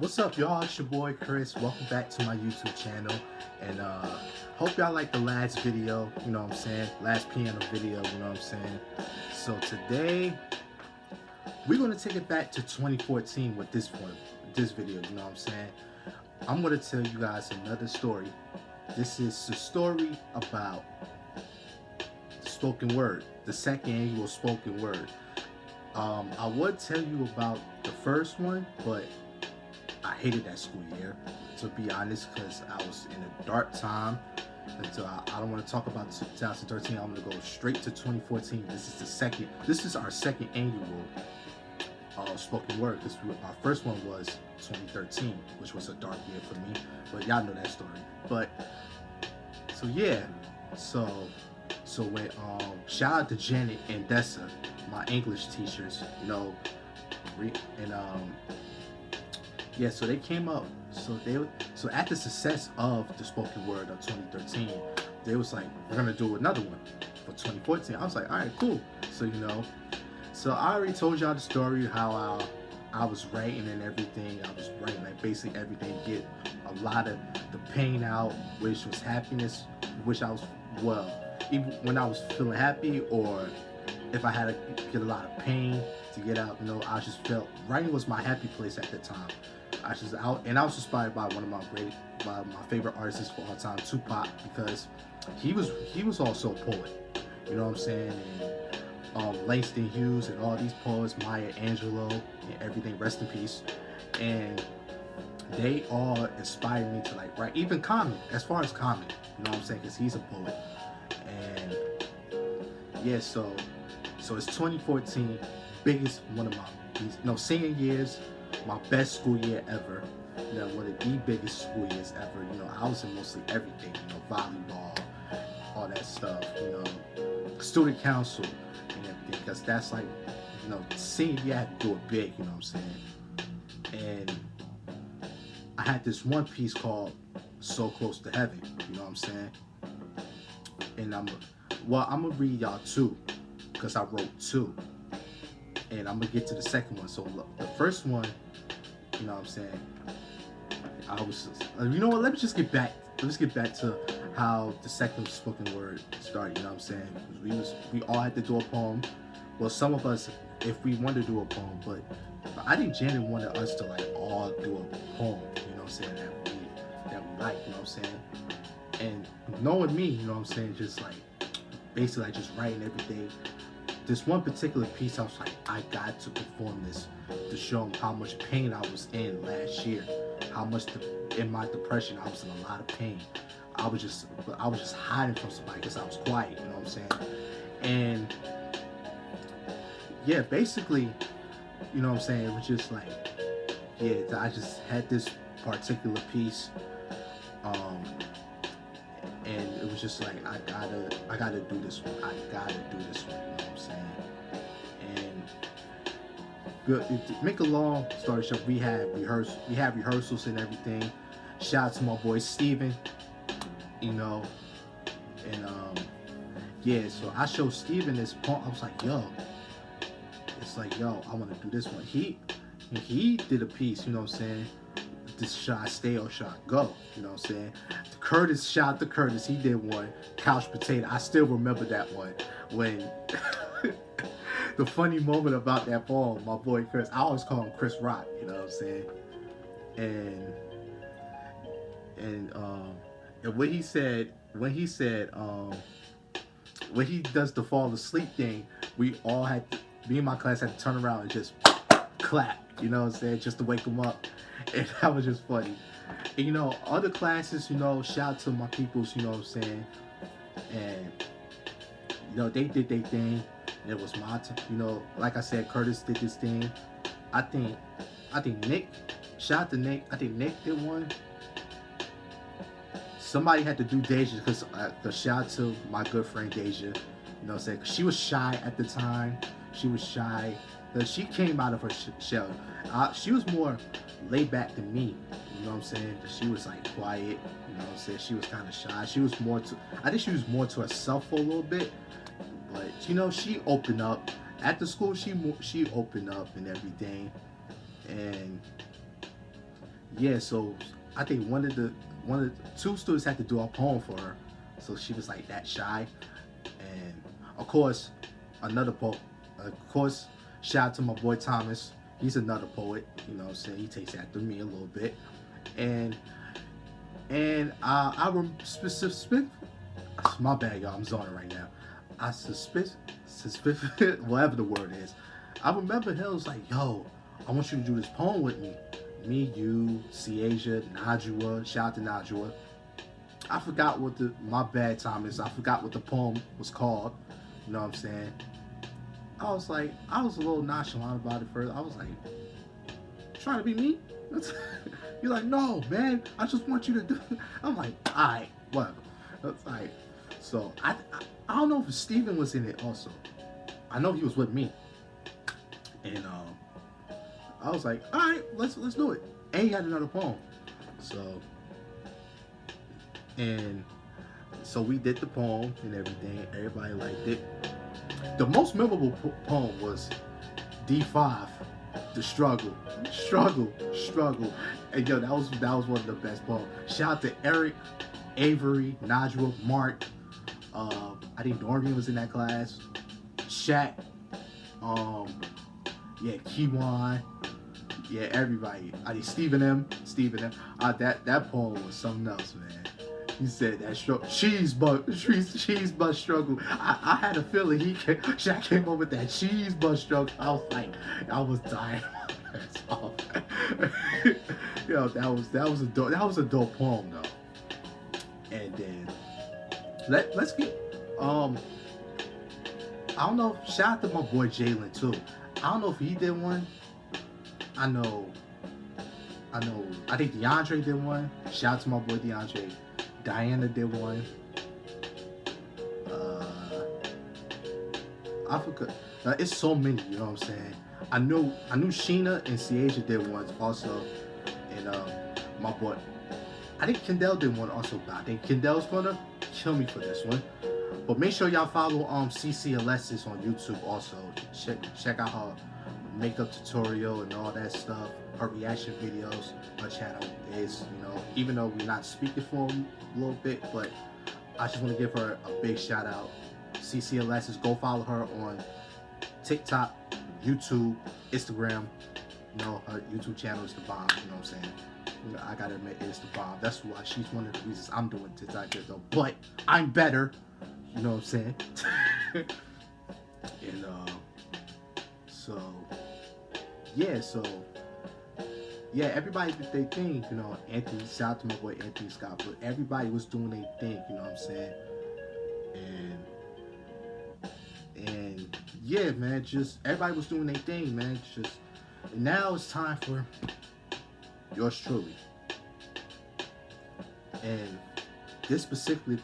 What's up, y'all? It's your boy Chris. Welcome back to my YouTube channel. And hope y'all like the last video, you know what I'm saying? Last piano video, you know what I'm saying? So today, we're gonna take it back to 2014 with this video, you know what I'm saying? I'm gonna tell you guys another story. This is the story about the spoken word, the second annual spoken word. I would tell you about the first one, but I hated that school year, to be honest, because I was in a dark time. And so I don't want to talk about 2013. I'm going to go straight to 2014. This is our second annual spoken word, because our first one was 2013, which was a dark year for me. But y'all know that story. But so yeah, so when shout out to Janet and Dessa, my English teachers, you know, and yeah, so they came up. So at the success of the spoken word of 2013, they was like, we're gonna do another one for 2014. I was like, all right, cool. So so I already told y'all the story how I was writing and everything. I was writing like basically everything, get a lot of the pain out, which was happiness, which I was even when I was feeling happy, or if I had to get a lot of pain to get out, you know, I just felt writing was my happy place at the time. I was inspired by one of my favorite artists of all time, Tupac, because he was also a poet, you know what I'm saying? And Langston Hughes and all these poets, Maya Angelou and everything, rest in peace. And they all inspired me to like write, even Common, as far as Common, you know what I'm saying? Because he's a poet. And yeah, so it's 2014, one of my senior years, my best school year ever. You know, one of the biggest school years ever. You know, I was in mostly everything, you know, volleyball, all that stuff, you know, student council and everything, because that's like, you know, senior year I had to do it big, you know what I'm saying? And I had this one piece called So Close to Heaven, you know what I'm saying? And I'm gonna read y'all two, because I wrote two. And I'm gonna get to the second one. So the first one, you know what I'm saying, you know what, let me just get back to how the second spoken word started, you know what I'm saying? We all had to do a poem. Well, some of us, if we wanted to do a poem, but I think Janet wanted us to like all do a poem, you know what I'm saying, that we like, you know what I'm saying? And knowing me, you know what I'm saying, just like basically like just writing everything. This one particular piece, I was like, I got to perform this to show them how much pain I was in last year, how much in my depression I was in a lot of pain. I was just hiding from somebody because I was quiet, you know what I'm saying? And yeah, basically, you know what I'm saying, it was just like, yeah, I just had this particular piece, and it was just like, I gotta do this one. I gotta do this one, you know what I'm saying? And to make a long story short, we had rehearsals and everything. Shout out to my boy Steven, you know, and yeah, so I showed Steven this poem. I was like, yo, I want to do this one. He did a piece, you know what I'm saying? This Should I Stay or Should I Go? You know what I'm saying? Shout out to Curtis, he did one, Couch Potato. I still remember that one. When the funny moment about that poem, my boy Chris, I always call him Chris Rock, you know what I'm saying? And when he does the fall asleep thing, me and my class had to turn around and just clap, you know what I'm saying, just to wake him up. And that was just funny. And, you know, other classes, you know, shout out to my peoples, you know what I'm saying, and you know, they did their thing. It was my turn, you know, like I said, Curtis did his thing. I think Nick, shout out to Nick, I think Nick did one. Somebody had to do Deja, because shout out to my good friend Deja, you know what I'm saying, because she was shy at the time. She was shy. She came out of her shell. She was more laid back than me, you know what I'm saying? She was like quiet, you know what I'm saying? She was kind of shy. I think she was more to herself for a little bit, but you know, she opened up. At the school, she opened up and everything. And yeah, so I think one of the two students had to do a poem for her, so she was like that shy, and of course, another poet, of course, shout out to my boy Thomas. He's another poet. You know what I'm saying? He takes after me a little bit, and I specific. My bad, y'all. I'm zoning right now. I suspect, whatever the word is. I remember him was like, "Yo, I want you to do this poem with me. Me, you, Ciasia, Najua. Shout out to Najua. I forgot what my bad time is. I forgot what the poem was called. You know what I'm saying? I was a little nonchalant about it first. I was like, trying to be me? You're like, no, man. I just want you to do. I'm like, all right, whatever. That's like, so I don't know if Steven was in it also. I know he was with me, and I was like, all right, let's do it. And he had another poem, so and so we did the poem and everything. Everybody liked it. The most memorable poem was D5, the struggle. And yo, that was one of the best poems. Shout out to Eric, Avery, Najwa, Mark. I think Dorian was in that class. Shaq. Yeah, Kiwan. Yeah, everybody. I think Stephen M. That poem was something else, man. He said that cheese bus struggle. I had a feeling Shaq came up with that cheese bus struggle. I was dying. That's all. Yo, that was a dope poem though. And then let's get I don't know. Shout out to my boy Jalen too. I don't know if he did one. I know. I think DeAndre did one. Shout out to my boy DeAndre. Diana did one. I forgot. It's so many. You know what I'm saying? I knew Sheena and Ciasia did one also, and my boy. I think Kendall did one also. But I think Kendall's gonna kill me for this one. But make sure y'all follow CC Alexis on YouTube also. Check out her makeup tutorial and all that stuff. Her reaction videos. Her channel is, even though we're not speaking for a little bit, but I just want to give her a big shout out. CC Alexis, go follow her on TikTok, YouTube, Instagram. Her YouTube channel is the bomb. You know what I'm saying? I gotta admit, it's the bomb. That's why she's one of the reasons I'm doing TikTok though. But I'm better. You know what I'm saying? And yeah, everybody did their thing, Anthony, shout out to my boy Anthony Scott, but everybody was doing their thing, you know what I'm saying? And yeah, man, just everybody was doing their thing, man. And now it's time for yours truly. And this specific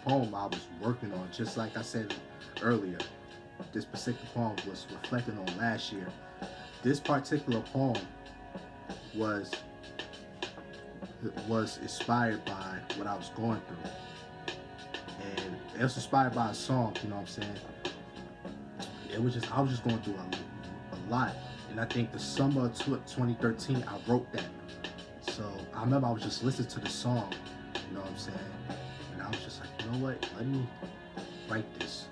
poem I was working on, just like I said earlier, this particular poem was reflecting on last year. This particular poem was inspired by what I was going through, and it was inspired by a song. You know what I'm saying? I was just going through a lot, and I think the summer of 2013 I wrote that. So I remember I was just listening to the song. You know what I'm saying? And I was just like, you know what? Let me write this.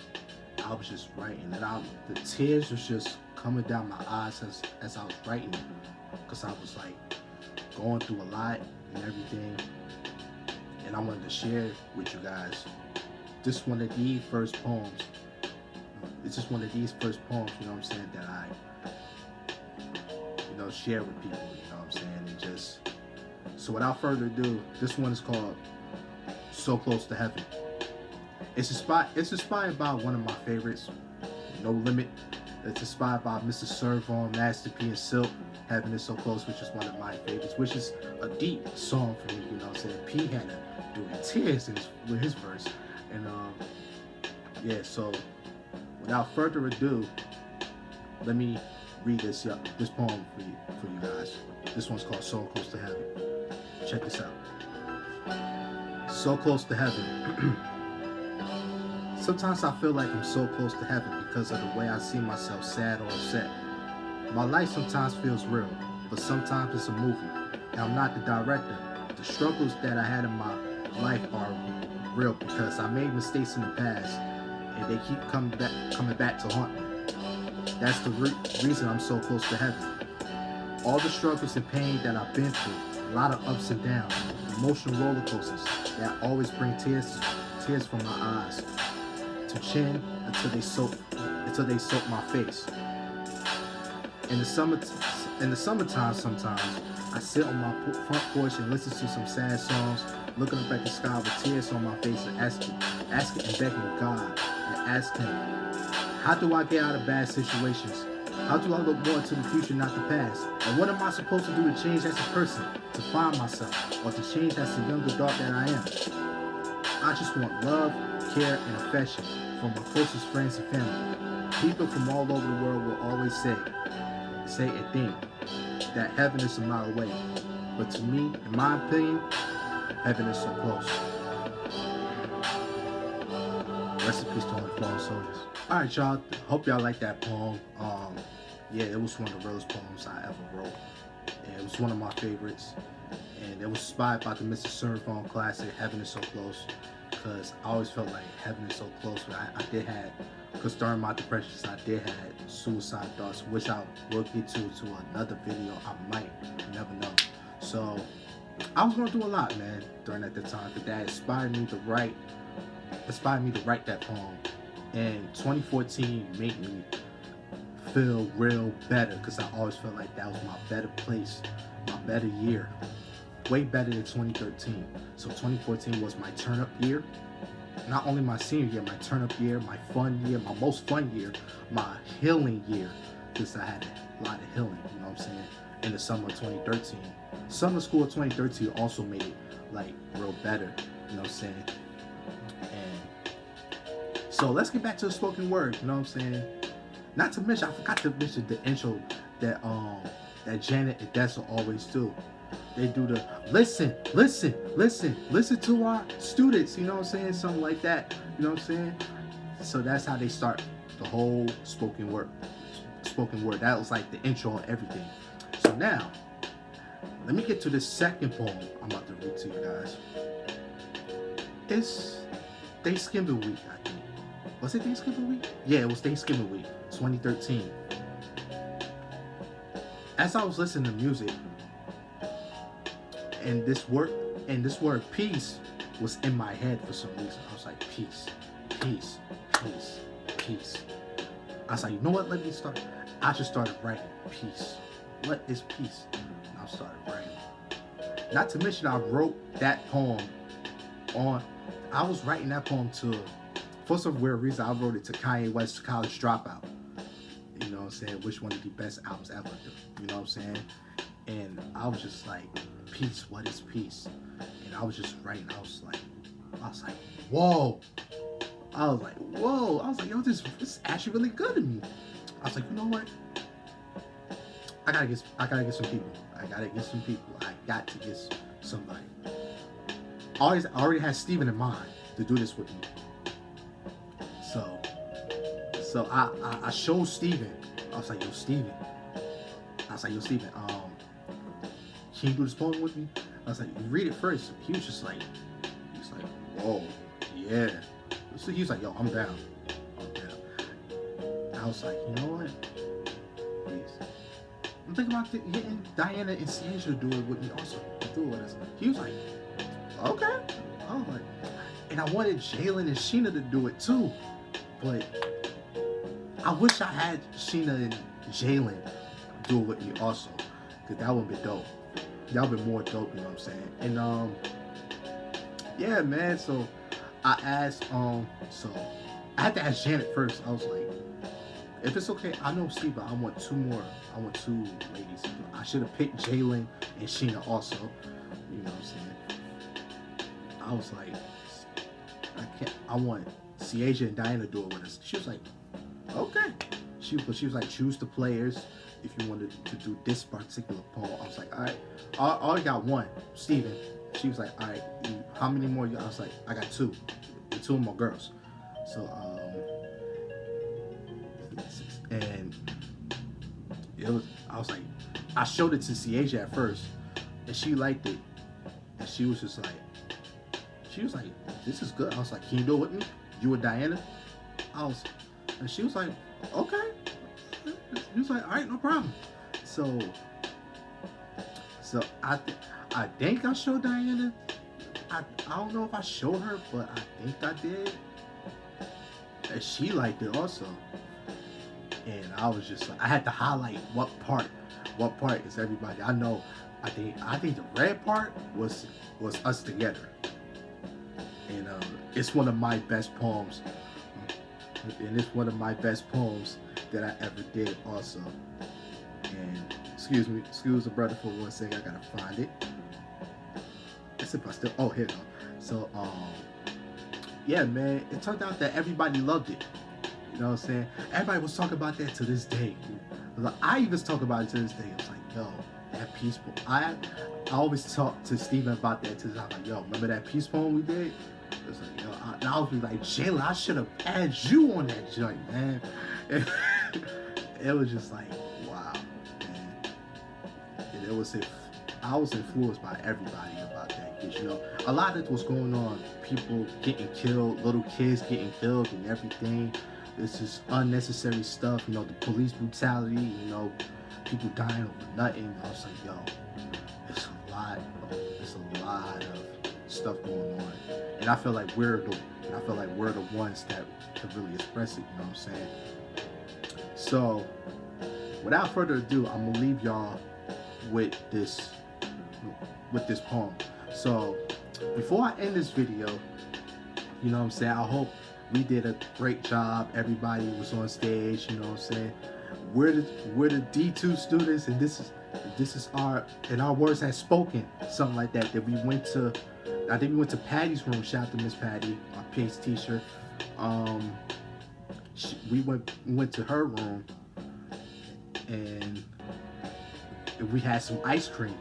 I was just writing, and the tears was just coming down my eyes as I was writing it, because I was like going through a lot and everything, and I wanted to share with you guys. This one of these first poems. It's just one of these first poems, you know what I'm saying, that I, share with people, you know what I'm saying, and just. So without further ado, this one is called "So Close to Heaven." It's inspired by one of my favorites, No Limit. It's inspired by Mr. Serv-On, Master P, and Silk. "Heaven Is So Close," which is one of my favorites, which is a deep song for me, you know what I'm saying. P had to do tears with his verse. And yeah, so without further ado, let me read this poem for you guys. This one's called "So Close to Heaven." Check this out. So close to heaven. Sometimes I feel like I'm so close to heaven because of the way I see myself sad or upset. My life sometimes feels real, but sometimes it's a movie. And I'm not the director. The struggles that I had in my life are real because I made mistakes in the past, and they keep coming back to haunt me. That's the reason I'm so close to heaven. All the struggles and pain that I've been through, a lot of ups and downs, emotional roller coasters that always bring tears from my eyes to chin until they soak my face. In the summertime, sometimes I sit on my front porch and listen to some sad songs, looking up at the sky with tears on my face and asking and begging God and asking Him, how do I get out of bad situations? How do I look more into the future, not the past? And what am I supposed to do to change as a person, to find myself, or to change as the young adult that I am? I just want love, care, and affection from my closest friends and family. People from all over the world will always say and think that heaven is a mile away. But to me, in my opinion, heaven is so close. Rest in peace to all the fallen soldiers. Alright, y'all. Hope y'all like that poem. Yeah, it was one of the realest poems I ever wrote. And it was one of my favorites. And it was inspired by the Mr. Seraphone classic, Heaven is So Close. Because I always felt like heaven is so close. But I did have, because during my depressions, I did have suicide thoughts, which I will get to another video. I might, you never know. So I was going through a lot, man, during that time. But that inspired me to write that poem. And 2014 made me feel real better, because I always felt like that was my better place, my better year, way better than 2013. So 2014 was my turn up year, not only my senior year, my turn up year, my fun year, my most fun year, my healing year, because I had a lot of healing, you know what I'm saying, in the summer of 2013. Summer school of 2013 also made it like real better, you know what I'm saying. And so let's get back to the spoken word, you know what I'm saying. Not to mention, I forgot to mention the intro that Janet and Dessa always do. They do the listen to our students, you know what I'm saying, something like that, you know what I'm saying. So that's how they start the whole spoken word. That was like the intro and everything. So now, let me get to the second poem I'm about to read to you guys. It's Thanksgiving week, I think. Was it Thanksgiving week? Yeah, it was Thanksgiving week, 2013. As I was listening to music, and this word peace was in my head for some reason. I was like, peace. I was like, you know what, let me start. I just started writing peace. What is peace? And I started writing. Not to mention, I wrote that poem I was writing that poem to, for some weird reason, I wrote it to Kanye West's College Dropout. You know what I'm saying? Which one of the best albums ever. You know what I'm saying? And I was just like, peace, what is peace? And I was just writing, I was like, whoa. I was like, yo, this is actually really good to me. I was like, you know what? I gotta get some people. I got to get somebody. I already had Steven in mind to do this with me. So I showed Steven. I was like, yo, Steven, can you do this poem with me? I was like, you read it first. He was like, whoa, yeah. So he was like, yo, I'm down. I was like, you know what? Please. I'm thinking about getting Diana and Siege to do it with me also. Do it with us. He was like, okay. I was like, and I wanted Jalen and Sheena to do it too. But I wish I had Sheena and Jalen do it with me also. Because that would be dope. That would be more dope, you know what I'm saying? And yeah, man, so I asked, so I had to ask Janet first. I was like, if it's okay, I know Steve, but I want two ladies. I should have picked Jalen and Sheena also. You know what I'm saying? I was like, I want Ciaja and Diana to do it with us. She was like, okay. She was like, choose the players if you wanted to do this particular poem. I was like, all right. I already got one, Steven. She was like, all right, how many more? I was like, I got two. And two of my girls. So, and I was like, I showed it to Ciaja at first, and she liked it, and she was like, this is good. I was like, can you do it with me? You and Diana? And she was like, okay. He was like, all right, no problem. So I think I showed Diana. I don't know if I showed her, but I think I did. And she liked it also. And I was just like, I had to highlight what part is everybody. I know. I think the red part was us together. And it's one of my best poems. And it's one of my best poems that I ever did also. And excuse the brother for 1 second, I gotta find it. Let's see if I still, oh, here we go. So yeah, man, it turned out that everybody loved it. You know what I'm saying? Everybody was talking about that to this day. Like, I even talk about it to this day. I was like, yo, that peace poem. I always talk to Steven about that too. I was like, yo, remember that peace poem we did? It was like, yo, and I was like, Jalen, I should have had you on that joint, man. It was just like, wow, man. And I was influenced by everybody about that, because, you know, a lot of it was going on. People getting killed, little kids getting killed and everything. It's just unnecessary stuff, you know, the police brutality, you know, people dying over nothing. I was like, yo, it's a lot of stuff going on. And I feel like we're the ones that can really express it, you know what I'm saying? So, without further ado, I'm gonna leave y'all with this poem. So, before I end this video, you know what I'm saying, I hope we did a great job. Everybody was on stage, you know what I'm saying? We're the D2 students, and this is our words has spoken, something like that. That we went to, I think we went to Patty's room. Shout out to Miss Patty, our PACE teacher. We went to her room, and we had some ice cream,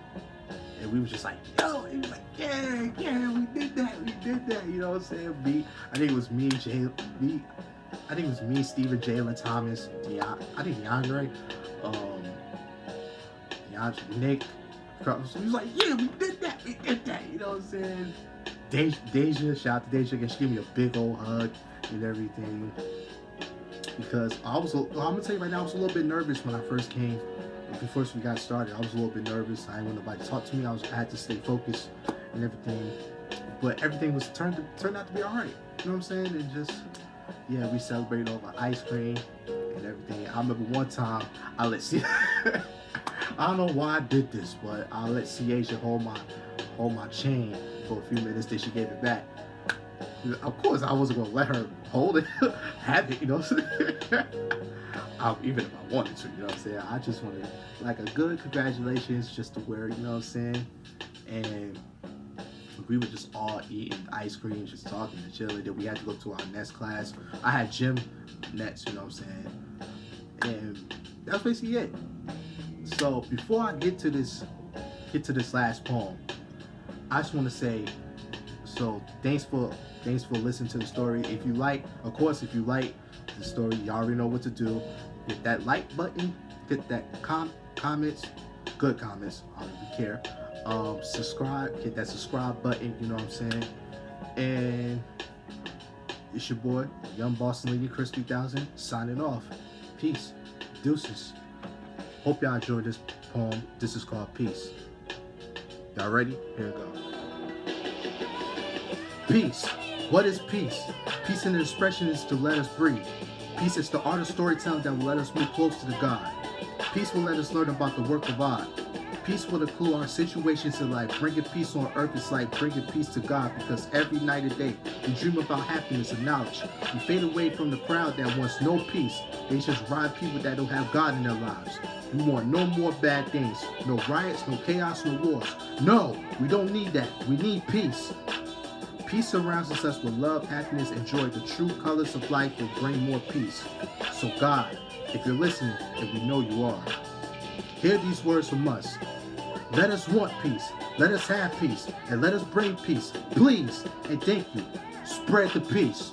and we was just like, yo, it was like, yeah, we did that, you know what I'm saying? I think it was me, Steven, Jalen, Thomas, DeAndre, Nick. He was like, yeah, we did that, you know what I'm saying? Deja, shout out to Deja, she gave me a big old hug and everything. Because I'm gonna tell you right now, I was a little bit nervous when I first came. Before we got started, I was a little bit nervous. I didn't want nobody to talk to me. I had to stay focused and everything. But everything was turned out to be alright. You know what I'm saying? And just, yeah, we celebrated over ice cream and everything. I remember one time I let I don't know why I did this, but I let Ciaja hold my chain for a few minutes. Then she gave it back. Of course, I wasn't gonna let her hold it, have it, you know what I'm saying? Even if I wanted to, you know what I'm saying? I just wanted like a good congratulations just to wear, you know what I'm saying? And we were just all eating ice cream, just talking and chilling. Then we had to go to our next class. I had gym next, you know what I'm saying? And that's basically it. So before I get to this last poem, I just want to say, so thanks for listening to the story. If you like the story, you already know what to do. Hit that like button, hit that comments, good comments, I don't even care. Subscribe, hit that subscribe button, you know what I'm saying? And it's your boy, Young Boston Lady Chris 3000, signing off. Peace. Deuces. Hope y'all enjoyed this poem. This is called Peace. Y'all ready? Here we go. Peace. What is peace? Peace in the expression is to let us breathe. Peace is the art of storytelling that will let us move close to the God. Peace will let us learn about the work of God. Peace will include our situations in life. Bringing peace on earth is like bringing peace to God, because every night and day we dream about happiness and knowledge. We fade away from the crowd that wants no peace. They just ride people that don't have God in their lives. We want no more bad things. No riots, no chaos, no wars. No, we don't need that. We need peace. Peace surrounds us with love, happiness, and joy. The true colors of life will bring more peace. So God, if you're listening, and we know you are, hear these words from us. Let us want peace. Let us have peace. And let us bring peace. Please and thank you. Spread the peace.